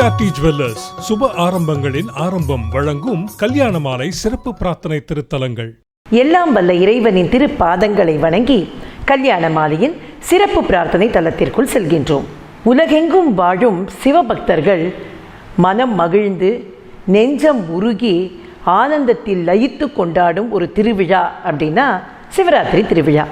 GRT jewellers சுப ஆரம்பங்களின் ஆரம்பம் வழங்கும் கல்யாண மாலை சிறப்பு பிரார்த்தனை திருத்தலங்கள். எல்லாம் வல்ல இறைவனின் திருப்பாதங்களை வணங்கி கல்யாண மாலையின் சிறப்பு பிரார்த்தனை தலத்திற்குள் செல்கின்றோம். உலகெங்கும் வாழும் சிவபக்தர்கள் மனம் மகிழ்ந்து நெஞ்சம் உருகி ஆனந்தத்தில் லயித்து கொண்டாடும் ஒரு திருவிழா அப்படின்னா சிவராத்திரி திருவிழா.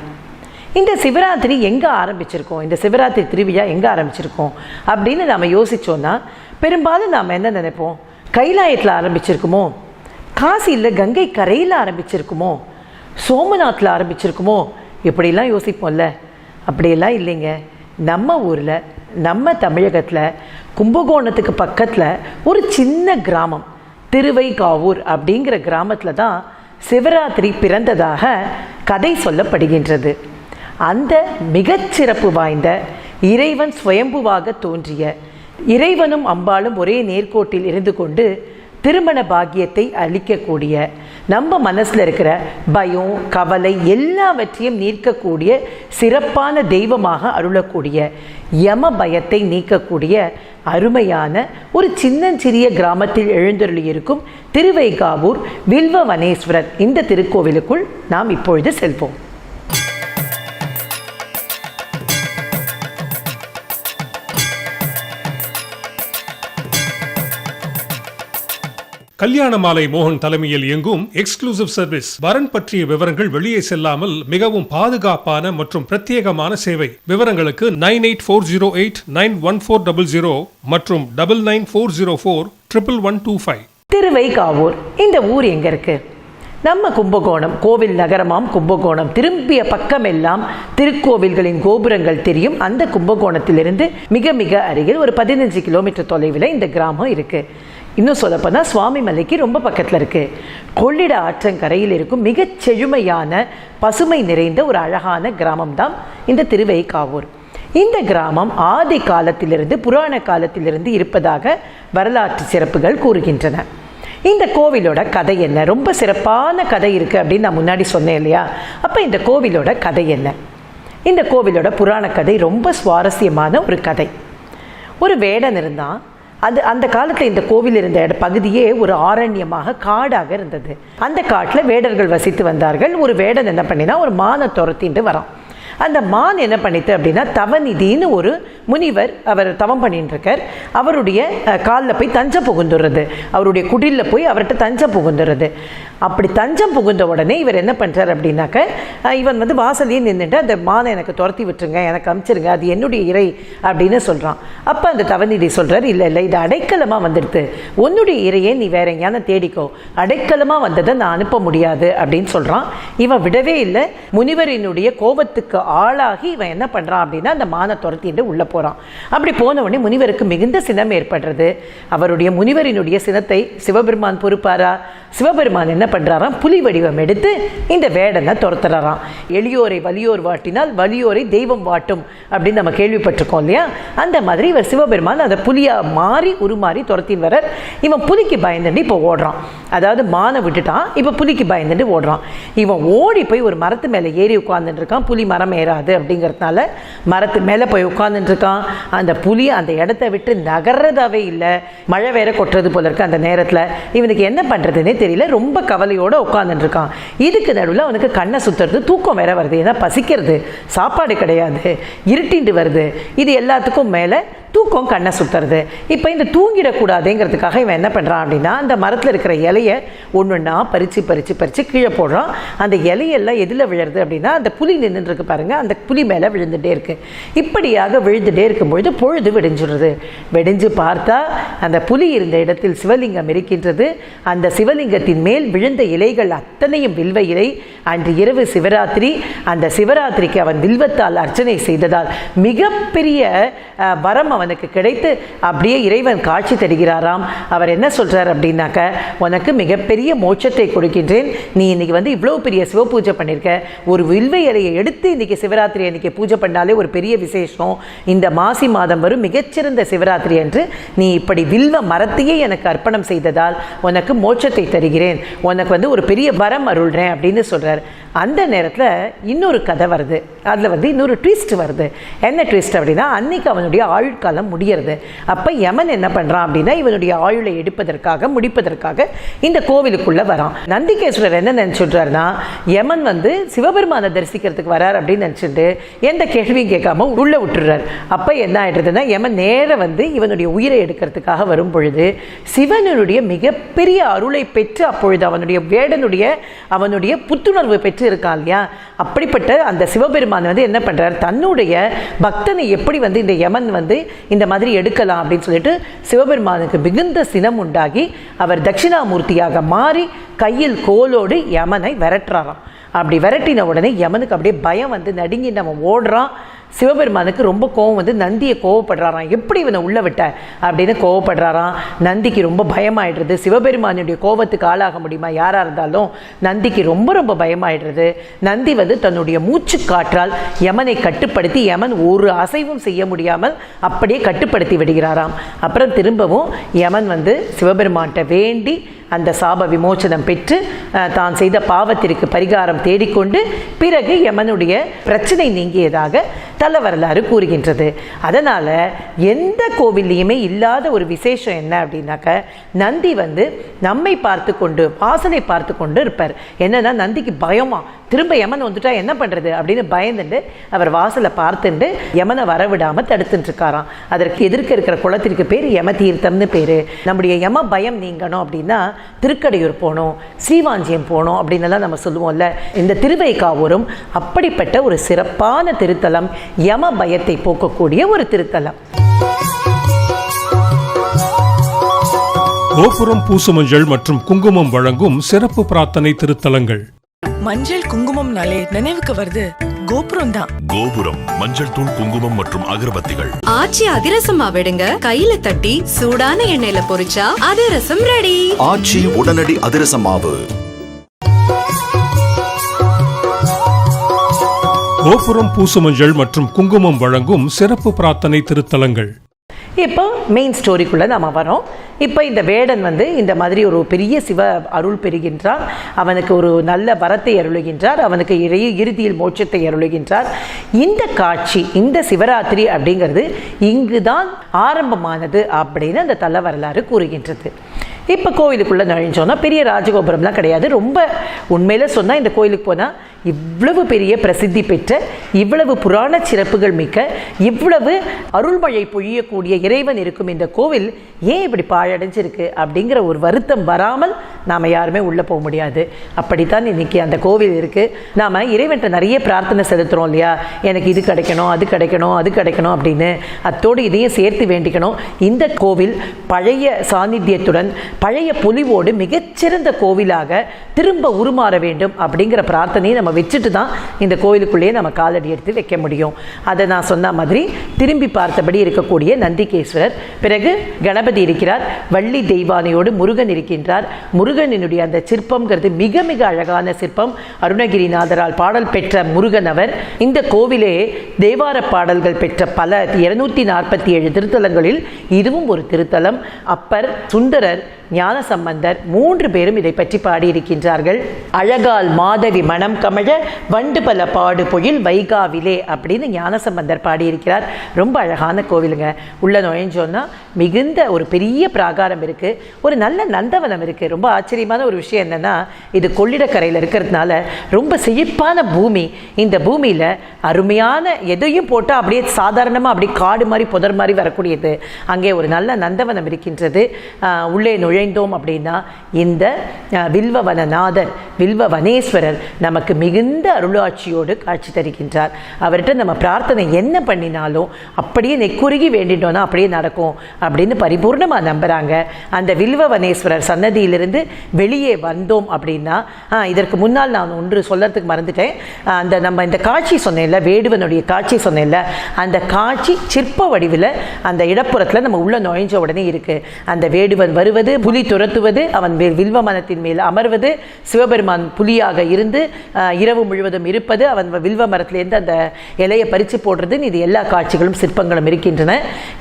இந்த சிவராத்திரி எங்கே ஆரம்பிச்சிருக்கோம், இந்த சிவராத்திரி திருவிழா எங்கே ஆரம்பிச்சிருக்கோம் அப்படின்னு நாம் யோசித்தோன்னா பெரும்பாலும் நாம் என்ன நினைப்போம், கைலாயத்தில் ஆரம்பிச்சிருக்குமோ, காசியில் கங்கை கரையில் ஆரம்பிச்சிருக்குமோ, சோமநாத்தில் ஆரம்பிச்சிருக்குமோ, இப்படிலாம் யோசிப்போம்ல. அப்படியெல்லாம் இல்லைங்க. நம்ம ஊரில், நம்ம தமிழகத்தில் கும்பகோணத்துக்கு பக்கத்தில் ஒரு சின்ன கிராமம் திருவைகாவூர் அப்படிங்கிற கிராமத்தில் தான் சிவராத்திரி பிறந்ததாக கதை சொல்லப்படுகின்றது. அந்த மிகச்சிறப்பு வாய்ந்த இறைவன் சுயம்புவாக தோன்றிய இறைவனும் அம்பாளும் ஒரே நேர்கோட்டில் இருந்து கொண்டு திருமண பாக்கியத்தை அளிக்கக்கூடிய, நம்ம மனசில் இருக்கிற பயம் கவலை எல்லாவற்றையும் நீக்கக்கூடிய சிறப்பான தெய்வமாக அருளக்கூடிய, யம பயத்தை நீக்கக்கூடிய அருமையான ஒரு சின்னஞ்சிறிய கிராமத்தில் எழுந்தருளி இருக்கும் திருவைகாவூர் வில்வவனேஸ்வரர் இந்த திருக்கோவிலுக்குள் நாம் இப்பொழுது செல்வோம். கல்யாண மாலை மோகன் தலைமையில் இயங்கும் எக்ஸ்க்ளூசிவ் சர்வீஸ். வரன் பற்றிய விவரங்கள் வெளியே செல்லாமல் மிகவும் பாதுகாப்பான மற்றும் பிரத்யேகமான சேவை. விவரங்களுக்கு 9840891400 மற்றும் 9940411125. திருவைகாவூர் இந்த ஊர் எங்க இருக்கு? நம்ம கும்பகோணம் கோவில் நகரமாம் கும்பகோணம் திரும்பிய பக்கமெல்லாம் திருக்கோவில்களின் கோபுரங்கள் தெரியும். அந்த கும்பகோணத்திலிருந்து மிக மிக அருகில் ஒரு 15 கிலோமீட்டர் தொலைவில் இந்த கிராமம் இருக்கு. இன்னும் சொல்லப்போனால் சுவாமி மலைக்கு ரொம்ப பக்கத்தில் இருக்குது. கொள்ளிட ஆற்றங்கரையில் இருக்கும் மிகச் செழுமையான பசுமை நிறைந்த ஒரு அழகான கிராமம் தான் இந்த திருவைகாவூர். இந்த கிராமம் ஆதி காலத்திலிருந்து புராண காலத்திலிருந்து இருப்பதாக வரலாற்று சிறப்புகள் கூறுகின்றன. இந்த கோவிலோட கதை என்ன? ரொம்ப சிறப்பான கதை இருக்குது அப்படின்னு நான் முன்னாடி சொன்னேன் இல்லையா? அப்போ இந்த கோவிலோட கதை என்ன? இந்த கோவிலோட புராண கதை ரொம்ப சுவாரஸ்யமான ஒரு கதை. ஒரு வேடன் இருந்தான். அந்த காலத்தில் இந்த கோவில் இருந்த பகுதியே ஒரு ஆரண்யமாக காடாக இருந்தது. அந்த காட்டில் வேடர்கள் வசித்து வந்தார்கள். ஒரு வேடன் என்ன பண்ணினா ஒரு மானை துரத்திட்டு வரான். அந்த மான் என்ன பண்ணிட்டு அப்படின்னா தவநிதின்னு ஒரு முனிவர், அவர் தவம் பண்ணிட்டு இருக்கார். அவருடைய காலில் போய் தஞ்சம் புகுந்துடுறது, அவருடைய குடிலில் போய் அவர்கிட்ட தஞ்சம் புகுந்துடுறது. அப்படி தஞ்சம் புகுந்த உடனே இவர் என்ன பண்ணுறார் அப்படின்னாக்க, இவன் வாசலையே நின்றுட்டு அந்த மானை எனக்கு துரத்தி விட்டுருங்க, எனக்கு அனுப்பிச்சிருங்க, அது என்னுடைய இறை அப்படின்னு சொல்கிறான். அப்போ அந்த தவநிதி சொல்கிறார், இல்லை இல்லை, இது அடைக்கலமாக வந்துடுது, உன்னுடைய இறையை நீ வேற எங்கேயான தேடிக்கோ, அடைக்கலமாக வந்ததை நான் அனுப்ப முடியாது அப்படின்னு சொல்கிறான். இவன் விடவே இல்லை. முனிவரினுடைய கோபத்துக்கு ஆளாகி இவன் என்ன பண்ணுறான் அப்படின்னா அந்த மானை துரத்திட்டு உள்ளே போகிறான். அப்படி போன உடனே முனிவருக்கு மிகுந்த சினம் ஏற்படுறது. அவருடைய முனிவரினுடைய சினத்தை சிவபெருமான் பொறுப்பாரா? சிவபெருமான் என்ன பண்ணுறாராம், புலி வடிவம் எடுத்து இந்த வேடனை துரத்துறாராம். எளியோரை வலியோர் வாட்டினால் வலியோரை தெய்வம் வாட்டும் அப்படின்னு நம்ம கேள்விப்பட்டிருக்கோம் இல்லையா? அந்த மாதிரி இவர் சிவபெருமான் அதை புலியாக மாறி உருமாறி துரத்தின் வரார். இவன் புலிக்கு பயந்துட்டு இப்போ ஓடுறான். அதாவது மானை விட்டுட்டான், இப்போ புலிக்கு பயந்துட்டு ஓடுறான். இவன் ஓடி போய் ஒரு மரத்து மேலே ஏறி உட்கார்ந்துட்டு இருக்கான். புலி மரம் ஏறாது அப்படிங்கிறதுனால மரத்து மேலே போய் உட்கார்ந்துட்டு இருக்கான். அந்த புலி அந்த இடத்த விட்டு நகர்றதாவே இல்லை. மழை வேற கொட்டுறது போல இருக்கு. அந்த நேரத்தில் இவனுக்கு என்ன பண்ணுறதுன்னே தெரியல. ரொம்ப கவலையோடு உட்காந்துட்டு இருக்கான். இதுக்கு நடுவில் அவனுக்கு கண்ணை சுற்றுறது, தூக்கம் வேற வருது. ஏன்னா பசிக்கிறது, சாப்பாடு கிடையாது, இருட்டிண்டு வருது. இது எல்லாத்துக்கும் மேலே தூக்கம் கண்ணை சுற்றுறது. இப்போ இந்த தூங்கிடக்கூடாதுங்கிறதுக்காக இவன் என்ன பண்ணுறான் அப்படின்னா அந்த மரத்தில் இருக்கிற இலையை ஒன்று பறித்து பறித்து பறித்து கீழே போடுறான். அந்த இலையெல்லாம் எதில் விழுறது அப்படின்னா அந்த புலி நின்றுருக்கு பாருங்கள், அந்த புலி மேலே விழுந்துகிட்டே இருக்குது. இப்படியாக விழுந்துகிட்டே இருக்கும்பொழுது பொழுது வெடிஞ்சுடுறது. வெடிஞ்சு பார்த்தா அந்த புலி இருந்த இடத்தில் சிவலிங்கம் இருக்கின்றது. அந்த சிவலிங்கத்தின் மேல் விழுந்த இலைகள் அத்தனையும் வில்வ இலை. அன்று இரவு சிவராத்திரி. அந்த சிவராத்திரிக்கு அவன் வில்வத்தால் அர்ச்சனை செய்ததால் மிகப்பெரிய வரம் அவனுக்கு கிடைத்து அப்படியே இறைவன் காட்சி தருகிறாராம். அவர் என்ன சொல்றார் அப்படின்னாக்க, உனக்கு மிகப்பெரிய மோட்சத்தை கொடுக்கின்றேன், நீ இன்னைக்கு இவ்வளவு பெரிய சிவ பூஜை பண்ணிருக்க, ஒரு வில்வ இலையை எடுத்து இன்னைக்கு சிவராத்திரி அன்னைக்கு பூஜை பண்ணாலே ஒரு பெரிய விசேஷம். இந்த மாசி மாதம் வரும் மிகச்சிறந்த சிவராத்திரி என்று நீ இப்படி வில்வ மரத்தையே எனக்கு அர்ப்பணம் செய்ததால் உனக்கு மோட்சத்தை தருகிறேன், உனக்கு ஒரு பெரிய வரம் அருள்றேன் அப்படின்னு சொல்றார். அந்த நேரத்தில் இன்னொரு கதை வருது. அதில் இன்னொரு ட்விஸ்ட் வருது. என்ன ட்விஸ்ட் அப்படின்னா, அன்னைக்கு அவனுடைய ஆயுட்காலம் காலம் முடியறது. அப்போ யமன் என்ன பண்ணுறான் அப்படின்னா இவனுடைய ஆயுளை எடுப்பதற்காக முடிப்பதற்காக இந்த கோவிலுக்குள்ளே வரான். நந்திகேஸ்வரர் என்ன நினச்சிடுறாருன்னா யமன் வந்து சிவபெருமானை தரிசிக்கிறதுக்கு வரார் அப்படின்னு நினச்சிட்டு எந்த கேள்வியும் கேட்காம உள்ளே விட்டுறார். அப்போ என்ன ஆயிடுறதுன்னா யமன் நேர வந்து இவனுடைய உயிரை எடுக்கிறதுக்காக வரும் பொழுது சிவனுடைய மிகப்பெரிய அருளை பெற்று அப்பொழுது அவனுடைய புத்துணர்வு பெற்று இருக்கான் இல்லையா, அப்படிப்பட்ட அந்த சிவபெருமான் வந்து என்ன பண்றார், தன்னுடைய பக்தனை எப்படி வந்து இந்த யமன் வந்து இந்த மாதிரி எடுக்கலாம் அப்படின்னு சொல்லிட்டு சிவபெருமானுக்கு மிகுந்த சினம் உண்டாகி அவர் தட்சிணாமூர்த்தியாக மாறி கையில் கோலோடு யமனை விரட்டுறாராம். அப்படி விரட்டின உடனே யமனுக்கு அப்படியே பயம் வந்து நடுங்கி நம்ம ஓடுறான். சிவபெருமானுக்கு ரொம்ப கோவம் வந்து நந்தியை கோவப்படுறாராம், எப்படி இவனை உள்ள விட்ட அப்படின்னு கோவப்படுறாராம். நந்திக்கு ரொம்ப பயமாயிடுறது. சிவபெருமானுடைய கோபத்துக்கு ஆளாக முடியுமா யாரா இருந்தாலும்? நந்திக்கு ரொம்ப ரொம்ப பயமாயிடுறது. நந்தி வந்து தன்னுடைய மூச்சு காற்றால் யமனை கட்டுப்படுத்தி யமன் ஒரு அசைவும் செய்ய முடியாமல் அப்படியே கட்டுப்படுத்தி விடுகிறாராம். அப்புறம் திரும்பவும் யமன் வந்து சிவபெருமான்கிட்ட வேண்டி அந்த சாப விமோச்சனம் பெற்று தான் செய்த பாவத்திற்கு பரிகாரம் தேடிக்கொண்டு பிறகு யமனுடைய பிரச்சனை நீங்கியதாக தல வரலாறு கூறுகின்றது. அதனால் எந்த கோவில்லையுமே இல்லாத ஒரு விசேஷம் என்ன அப்படின்னாக்க நந்தி வந்து நம்மை பார்த்து கொண்டு வாசலை பார்த்து கொண்டு இருப்பார். என்னன்னா நந்திக்கு பயமா, திரும்ப யமன் வந்துட்டா என்ன பண்ணுறது அப்படின்னு பயந்துட்டு அவர் வாசலை பார்த்துட்டு யமனை வரவிடாமல் தடுத்துட்டு இருக்காராம். அதற்கு எதிர்க்க இருக்கிற குளத்திற்கு பேர் யம தீர்த்தம்னு பேர். நம்முடைய யம பயம் நீங்கணும் அப்படின்னா திருக்கடையூர் போகணும், ஸ்ரீவாஞ்சியம் போகணும் அப்படின்னு எல்லாம் நம்ம சொல்லுவோம்ல. இந்த திருவைகாவூரும் அப்படிப்பட்ட ஒரு சிறப்பான திருத்தலம், யம பயத்தை போக்கக்கூடிய ஒரு திருத்தலம். கோபுரம் பூசுமஞ்சள் மற்றும் குங்குமம் வழங்கும் சிறப்பு பிரார்த்தனை திருத்தலங்கள். மஞ்சள் குங்குமம்னாலே நினைவுக்கு வருது கோபுரம் தான். கோபுரம் மஞ்சள் தூள், குங்குமம் மற்றும் அகர்பத்திகள். ஆச்சி அதிரசமா விடுங்க, கையில தட்டி சூடான எண்ணெயில பொரிச்சா அதிரசம் ரெடி. ஆச்சி உடனடி அதிரச மாவு. கோபுரம் பூசுமஞ்சள் மற்றும் குங்குமம் வழங்கும் சிறப்பு பிரார்த்தனை திருத்தலங்கள். இப்போ மெயின் ஸ்டோரிக்குள்ளே நாம் வரோம். இப்போ இந்த வேடன் வந்து இந்த மாதிரி ஒரு பெரிய சிவ அருள் பெறுகின்றார். அவனுக்கு ஒரு நல்ல வரத்தை அருளுகின்றார். அவனுக்கு இறுதியில் மோட்சத்தை அருளுகின்றார். இந்த காட்சி, இந்த சிவராத்திரி அப்படிங்கிறது இங்குதான் ஆரம்பமானது அப்படின்னு அந்த தல வரலாறு கூறுகின்றது. இப்போ கோயிலுக்குள்ளே நுழைஞ்சோன்னா பெரிய ராஜகோபுரம்லாம் கிடையாது. ரொம்ப உண்மையில் சொன்னால் இந்த கோயிலுக்கு போனால் இவ்வளவு பெரிய பிரசித்தி பெற்ற, இவ்வளவு புராண சிறப்புகள் மிக்க, இவ்வளவு அருள்மழை பொழியக்கூடிய இறைவன் இருக்கும் இந்த கோவில் ஏன் இப்படி பாழடைஞ்சிருக்கு அப்படிங்கிற ஒரு வருத்தம் வராமல் நாம் யாருமே உள்ளே போக முடியாது. அப்படித்தான் இன்னைக்கு அந்த கோவில் இருக்குது. நாம் இறைவன்கிட்ட நிறைய பிரார்த்தனை செலுத்துகிறோம் இல்லையா, எனக்கு இது கிடைக்கணும், அது கிடைக்கணும், அது கிடைக்கணும் அப்படின்னு. அத்தோடு இதையும் சேர்த்து வேண்டிக்கணும். இந்த கோவில் பழைய சாநித்தியத்துடன் பழைய பொலிவோடு மிகச்சிறந்த கோவிலாக திரும்ப உருமாற வேண்டும் அப்படிங்கிற பிரார்த்தனையை நம்ம வச்சுட்டு தான் இந்த கோயிலுக்குள்ளேயே நம்ம காலடி எடுத்து வைக்க முடியும். அதை நான் சொன்ன மாதிரி திரும்பி பார்த்தபடி இருக்கக்கூடிய நந்திகேஸ்வரர், பிறகு கணபதி இருக்கிறார், வள்ளி தெய்வானையோடு முருகன் இருக்கின்றார். முருகனினுடைய அந்த சிற்பம்ங்கிறது மிக மிக அழகான சிற்பம். அருணகிரிநாதரால் பாடல் பெற்ற முருகன் அவர். இந்த கோவிலே தேவார பாடல்கள் பெற்ற பல 247 திருத்தலங்களில் இதுவும் ஒரு திருத்தலம். அப்பர், சுந்தரர், ஞானசம்பந்தர் 3 பேரும் இதை பற்றி பாடியிருக்கின்றார்கள். அழகால் மாதவி மனம் கமழ வண்டு பல பாடு பொழில் வைகாவிலே அப்படின்னு ஞானசம்பந்தர் பாடியிருக்கிறார். ரொம்ப அழகான கோவிலுங்க. உள்ள நுழைஞ்சோன்னா மிகுந்த ஒரு பெரிய பிராகாரம் இருக்கு, ஒரு நல்ல நந்தவனம் இருக்கு. ரொம்ப ஆச்சரியமான ஒரு விஷயம் என்னன்னா, இது கொள்ளிடக்கரையில் இருக்கிறதுனால ரொம்ப செழிப்பான பூமி. இந்த பூமியில அருமையான எதையும் போட்டால் அப்படியே சாதாரணமாக அப்படியே காடு மாதிரி புதர் மாதிரி வரக்கூடியது. அங்கே ஒரு நல்ல நந்தவனம் இருக்கின்றது. உள்ளே நுழைந்தோம் அப்படின்னா இந்த வில்வவனநாதர், வில்வவனேஸ்வரர் நமக்கு மிகுந்த அருளாட்சியோடு காட்சி தருகின்றார். அவர்கிட்ட நம்ம பிரார்த்தனை என்ன பண்ணினாலும் அப்படியே நெக்குருகி வேண்டிட்டோம்னா அப்படியே நடக்கும் அப்படின்னு பரிபூர்ணமாக நம்புகிறாங்க. அந்த வில்வவனேஸ்வரர் சன்னதியிலிருந்து வெளியே வந்தோம் அப்படின்னா, இதற்கு முன்னால் நான் ஒன்று சொல்லறதுக்கு மறந்துட்டேன். அந்த நம்ம இந்த காட்சி சொன்னேன்ல, வேடுவனுடைய காட்சி சொன்னேன்ல, அந்த காட்சி சிற்ப வடிவில் அந்த இடப்புறத்தில் நம்ம உள்ள நுழைஞ்ச உடனே இருக்குது. அந்த வேடுவன் வருவது, புலி துரத்துவது, அவன் வில்வ மரத்தின் மேல் அமர்வது, சிவபெருமான் புலியாக இருந்து இரவு முழுவதும் இருப்பது, அவன் வில்வ மரத்திலேருந்து அந்த இலையை பறித்து போடுறதுன்னு, இது எல்லா காட்சிகளும் சிற்பங்களும் இருக்கின்றன.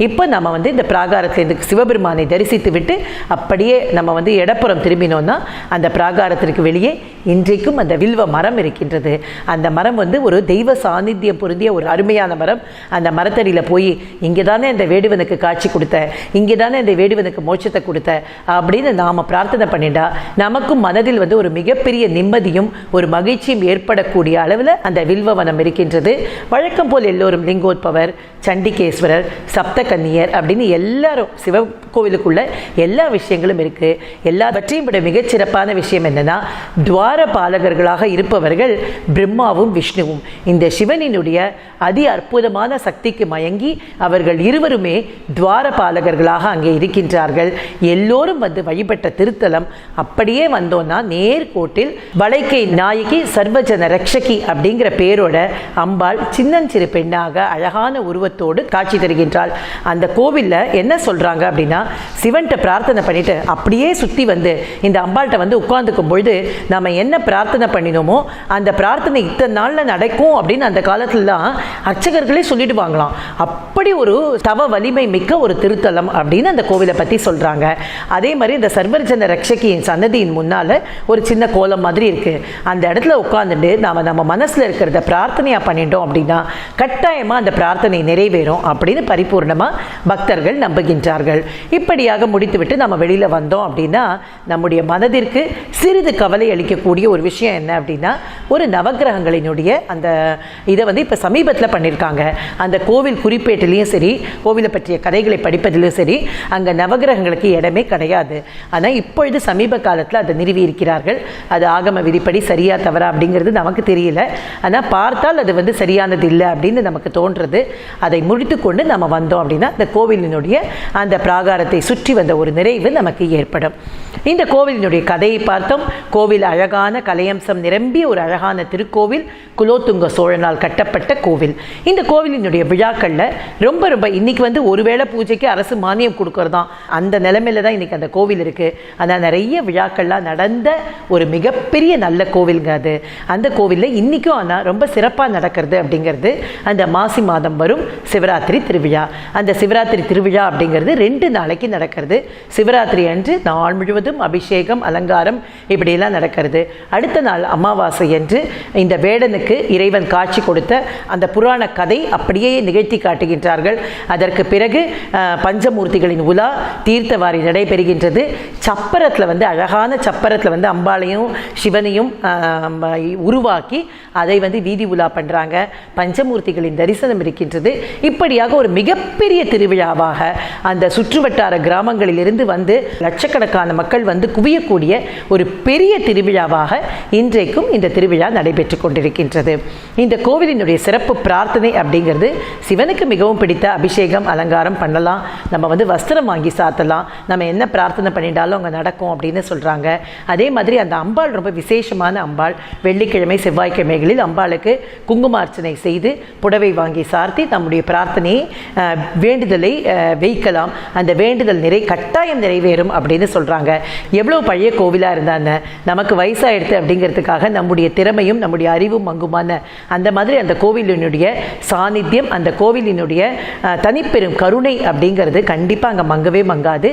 இப்போ நம்ம இந்த பிராகாரத்திலிருந்து சிவபெருமானை தரிசித்து விட்டு அப்படியே நம்ம இடப்புறம் திரும்பினோம்னா அந்த பிராகாரத்திற்கு வெளியே இன்றைக்கும் அந்த வில்வ மரம் இருக்கின்றது. அந்த மரம் வந்து ஒரு தெய்வ சாநித்தியம் பொருந்திய ஒரு அருமையான மரம். அந்த மரத்தடியில் போய் இங்கே தானே இந்த வேடுவனுக்கு காட்சி கொடுத்த, இங்கே தானே இந்த வேடுவனுக்கு மோட்சத்தை கொடுத்த அப்படின்னு நாம் பிரார்த்தனை பண்ணிட்டா நமக்கும் மனதில் வந்து ஒரு மிகப்பெரிய நிம்மதியும் ஒரு மகிழ்ச்சியும் ஏற்படக்கூடிய அளவில் அந்த வில்வவனம் இருக்கின்றது. வழக்கம் போல் எல்லோரும் லிங்கோத்பவர், சண்டிகேஸ்வரர், சப்தகன்னியர் அப்படின்னு எல்லாரும் சிவகோவிலுக்குள்ள எல்லா விஷயங்களும் இருக்கு. எல்லாவற்றையும் விட மிகச்சிறப்பான விஷயம் என்னன்னா, துவாரபாலகர்களாக இருப்பவர்கள் பிரம்மாவும் விஷ்ணுவும். இந்த சிவனினுடைய அதி அற்புதமான சக்திக்கு மயங்கி அவர்கள் இருவருமே துவாரபாலகர்களாக அங்கே இருக்கின்றார்கள். எல்லோரும் வந்து வழிபட்ட திருத்தலம். அப்படியே வந்தோம்னா நேர்கோட்டில் வளைக்கை நாயகி சர்வஜன ரக்ஷகி அப்படிங்கிற பேரோட அம்பாள் சின்னஞ்சிறு பெண்ணாக அழகான உருவத்தோடு காட்சி தருகின்றாள். அந்த கோவில்ல என்ன சொல்றாங்க அப்படின்னா, சிவன்கிட்ட பிரார்த்தனை பண்ணிட்டு அப்படியே சுத்தி வந்து இந்த அம்பாள்கிட்ட வந்து உட்கார்ந்துக்கும் பொழுது நம்ம என்ன பிரார்த்தனை பண்ணினோமோ அந்த பிரார்த்தனை இத்தனை நாள்ல நடக்கும் அப்படின்னு அந்த காலத்துலலாம் அர்ச்சகர்களே சொல்லிடுவாங்களாம். அப்படி ஒரு தவ வலிமை மிக்க ஒரு திருத்தலம் அப்படின்னு அந்த கோவிலை பத்தி சொல்றாங்க. அதே மாதிரி இந்த சர்வஜன ரக்ஷகியின் சன்னதியின் முன்னால ஒரு சின்ன கோலம் மாதிரி இருக்கு. அந்த இடத்துல உட்கார்ந்துட்டு நம்ம மனசுல இருக்கிறத பிரார்த்தனையா பண்ணிட்டோம் அப்படின்னா கட்டாயமா அந்த பிரார்த்தனை நிறைவேறும் அப்படின்னு பரிபூர்ணமா பக்தர்கள் நம்புகின்றார்கள். இப்படியாக முடித்துவிட்டு நம்ம வெளியில வந்தோம் அப்படின்னா நம்முடைய மனதிற்கு சிறிது கவலை அளிக்கக்கூடிய ஒரு விஷயம் என்ன அப்படின்னா, ஒரு நவக்கிரகங்களினுடைய அந்த இதை வந்து இப்போ சமீபத்தில் பண்ணியிருக்காங்க. அந்த கோவில் குறிப்பேட்டிலையும் சரி, கோவிலை பற்றிய கதைகளை படிப்பதிலும் சரி, அங்கே நவக்கிரகங்களுக்கு இடமே கிடையாது. ஆனால் இப்பொழுது சமீப காலத்தில் அதை நிறுவி இருக்கிறார்கள். அது ஆகம விதிப்படி சரியா தவறா அப்படிங்கிறது நமக்கு தெரியல. ஆனால் பார்த்தால் அது வந்து சரியானது இல்லை அப்படின்னு நமக்கு தோன்றது. அதை முடித்து கொண்டு நம்ம வந்தோம் அப்படின்னா இந்த கோவிலினுடைய அந்த பிராகாரத்தை சுற்றி வந்த ஒரு நிறைவு நமக்கு ஏற்படும். இந்த கோவிலினுடைய கதையை பார்த்தோம். கோவில் அழகான கலையம்சம் நிரம்பிய ஒரு அழகான திருக்கோவில், குலோத்துங்க சோழனால் கட்டப்பட்ட கோவில். இந்த கோவிலினுடைய விழாக்களில் ரொம்ப ரொம்ப இன்னைக்கு வந்து ஒருவேளை பூஜைக்கு அரசு மானியம் கொடுக்கறதாம், அந்த நிலைமையில தான் இன்னைக்கு அந்த கோவில் இருக்கு. ஆனால் நிறைய விழாக்கள்லாம் நடந்த ஒரு மிகப்பெரிய நல்ல கோவிலுங்க அது. அந்த கோவிலில் இன்னைக்கும் ஆனால் ரொம்ப சிறப்பாக நடக்கிறது அப்படிங்கிறது அந்த மாசி மாதம் வரும் சிவராத்திரி திருவிழா. அந்த சிவராத்திரி திருவிழா அப்படிங்கிறது 2 நாளைக்கு நடக்கிறது. சிவராத்திரி அன்று நாள் முழுவதும் அபிஷேகம், அலங்காரம் இப்படியெல்லாம் நடக்கிறது. அடுத்த நாள் அமாவாசை என்று இந்த வேடனுக்கு இறைவன் காட்சி கொடுத்த அந்த புராண கதை அப்படியே நிகழ்த்தி காட்டுகின்றார்கள். அதற்கு பிறகு பஞ்சமூர்த்திகளின் உலா தீர்த்தவாரி நடைபெறுகின்றது. சப்பரத்தில் வந்து அழகான சப்பரத்தில் வந்து அம்பாளையும் சிவனையும் உருவாக்கி அதை வந்து வீதி உலா பண்ணுறாங்க. பஞ்சமூர்த்திகளின் தரிசனம் இருக்கின்றது. இப்படியாக ஒரு மிகப்பெரிய திருவிழாவாக அந்த சுற்றுவட்டார கிராமங்களிலிருந்து வந்து லட்சக்கணக்கான மக்கள் வந்து குவியக்கூடிய ஒரு பெரிய திருவிழாவாக இன்றைக்கும் இந்த திருவிழா நடைபெற்று கொண்டிருக்கின்றது. இந்த கோவிலினுடைய சிறப்பு பிரார்த்தனை அப்படிங்கிறது, சிவனுக்கு மிகவும் பிடித்த அபிஷேகம், அலங்காரம் பண்ணலாம். நம்ம வந்து வஸ்திரம் வாங்கி சாத்தலாம். நம்ம என்ன பிரார்த்தனை பண்ணிட்டாலும் அங்கே நடக்கும் அப்படின்னு சொல்கிறாங்க. அதே மாதிரி அந்த அம்பாள் ரொம்ப விசேஷமான அம்பாள். வெள்ளிக்கிழமை செவ்வாய்க்கிழமைகளில் அம்பாளுக்கு குங்குமார்ச்சனை செய்து புடவை வாங்கி சார்த்தி நம்முடைய பிரார்த்தனையை வேண்டுதலை வைக்கலாம். அந்த வேண்டுதல் கட்டாயம் நிறைவேறும் அப்படின்னு சொல்கிறாங்க. எவ்வளோ பழைய கோவிலாக இருந்தாங்க, நமக்கு வயசாகிடுது அப்படிங்கிறதுக்காக நம்முடைய திறமையும் நம்முடைய அறிவும் மங்குமான அந்த மாதிரி அந்த கோவிலினுடைய சாநித்தியம், அந்த கோவிலினுடைய தனிப்பெரும் கருணை அப்படிங்கிறது கண்டிப்பாக அங்கே மங்கவே மங்காது.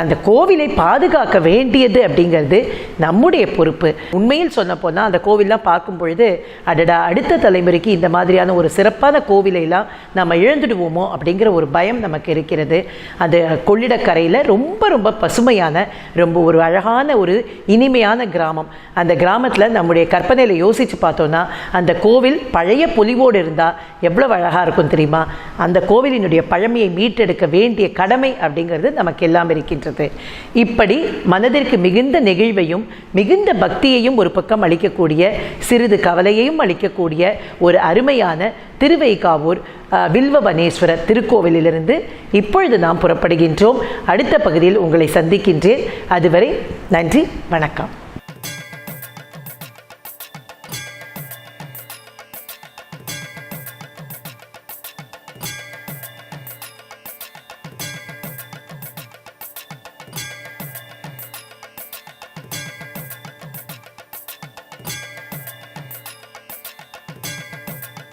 அந்த கோவிலை பாதுகாக்க வேண்டியது அப்படிங்கிறது நம்முடைய பொறுப்பு. உண்மையில் சொன்ன போனால் அந்த கோவில்லாம் பார்க்கும் பொழுது அடடா, அடுத்த தலைமுறைக்கு இந்த மாதிரியான ஒரு சிறப்பான கோவிலையெல்லாம் நம்ம இழந்துடுவோமோ அப்படிங்கிற ஒரு பயம் நமக்கு இருக்கிறது. அது கொள்ளிடக்கரையில் ரொம்ப ரொம்ப பசுமையான, ரொம்ப ஒரு அழகான ஒரு இனிமையான கிராமம். அந்த கிராமத்தில் நம்முடைய கற்பனையில் யோசித்து பார்த்தோன்னா அந்த கோவில் பழைய பொலிவோடு இருந்தால் எவ்வளோ அழகாக இருக்கும் தெரியுமா? அந்த கோவிலினுடைய பழமையை மீட்டெடுக்க வேண்டிய கடமை அப்படிங்கிறது நமக்கு எல்லாம் இருக்கின்றது. இப்படி மனதிற்கு மிகுந்த நெகிழ்வையும் மிகுந்த பக்தியையும் ஒரு பக்கம் அளிக்கக்கூடிய, சிறிது கவலையையும் அளிக்கக்கூடிய ஒரு அருமையான திருவைகாவூர் வில்வவனேஸ்வரர் திருக்கோவிலிலிருந்து இப்பொழுது நாம் புறப்படுகின்றோம். அடுத்த பகுதியில் உங்களை சந்திக்கின்றேன். அதுவரை நன்றி, வணக்கம்.